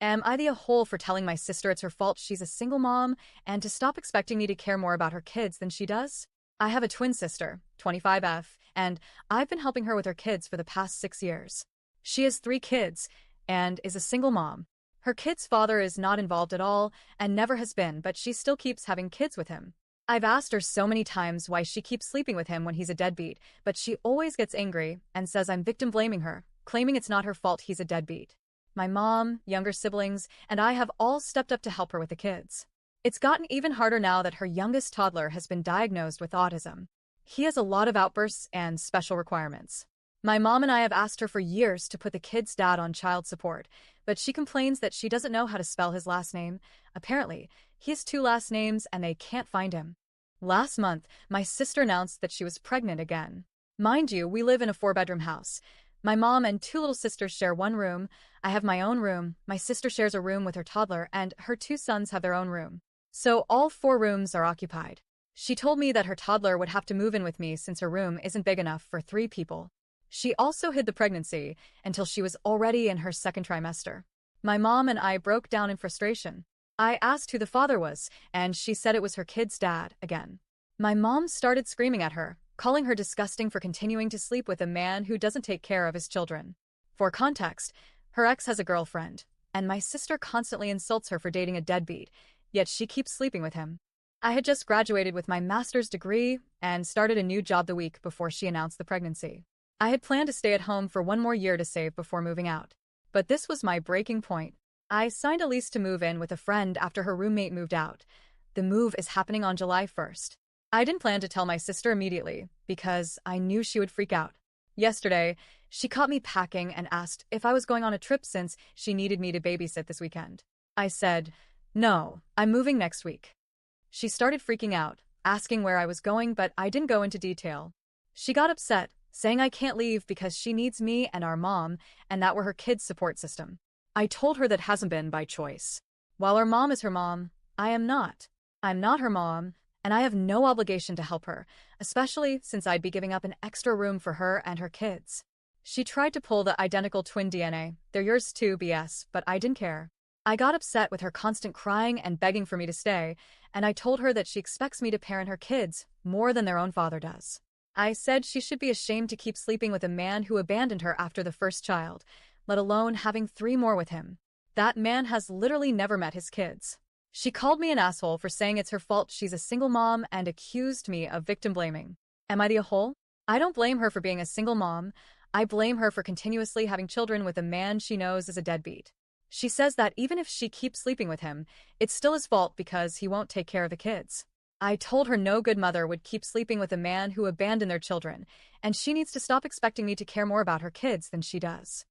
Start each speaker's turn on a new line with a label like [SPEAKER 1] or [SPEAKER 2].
[SPEAKER 1] Am I the a-hole for telling my sister it's her fault she's a single mom and to stop expecting me to care more about her kids than she does? I have a twin sister, 25F, and I've been helping her with her kids for the past 6 years. She has 3 kids and is a single mom. Her kid's father is not involved at all and never has been, but she still keeps having kids with him. I've asked her so many times why she keeps sleeping with him when he's a deadbeat, but she always gets angry and says I'm victim blaming her, claiming it's not her fault he's a deadbeat. My mom, younger siblings, and I have all stepped up to help her with the kids. It's gotten even harder now that her youngest toddler has been diagnosed with autism. He has a lot of outbursts and special requirements. My mom and I have asked her for years to put the kid's dad on child support, but she complains that she doesn't know how to spell his last name. Apparently, he has 2 last names and they can't find him. Last month, my sister announced that she was pregnant again. Mind you, we live in a 4-bedroom house. My mom and 2 little sisters share one room. I have my own room. My sister shares a room with her toddler, and her 2 sons have their own room. So all 4 rooms are occupied. She told me that her toddler would have to move in with me since her room isn't big enough for 3 people. She also hid the pregnancy until she was already in her 2nd trimester. My mom and I broke down in frustration. I asked who the father was, and she said it was her kid's dad again. My mom started screaming at her, calling her disgusting for continuing to sleep with a man who doesn't take care of his children. For context, her ex has a girlfriend, and my sister constantly insults her for dating a deadbeat, yet she keeps sleeping with him. I had just graduated with my master's degree and started a new job the week before she announced the pregnancy. I had planned to stay at home for 1 more year to save before moving out. But this was my breaking point. I signed a lease to move in with a friend after her roommate moved out. The move is happening on July 1st. I didn't plan to tell my sister immediately because I knew she would freak out. Yesterday, she caught me packing and asked if I was going on a trip since she needed me to babysit this weekend. I said, "No, I'm moving next week." She started freaking out, asking where I was going, but I didn't go into detail. She got upset, saying I can't leave because she needs me and our mom, and that we're her kids' support system. I told her that hasn't been by choice. While our mom is her mom, I am not. I'm not her mom, and I have no obligation to help her, especially since I'd be giving up an extra room for her and her kids. She tried to pull the identical twin DNA, "They're yours too" BS, but I didn't care. I got upset with her constant crying and begging for me to stay, and I told her that she expects me to parent her kids more than their own father does. I said she should be ashamed to keep sleeping with a man who abandoned her after the first child, let alone having 3 more with him. That man has literally never met his kids. She called me an asshole for saying it's her fault she's a single mom and accused me of victim blaming. Am I the a-hole? I don't blame her for being a single mom. I blame her for continuously having children with a man she knows is a deadbeat. She says that even if she keeps sleeping with him, it's still his fault because he won't take care of the kids. I told her no good mother would keep sleeping with a man who abandoned their children, and she needs to stop expecting me to care more about her kids than she does.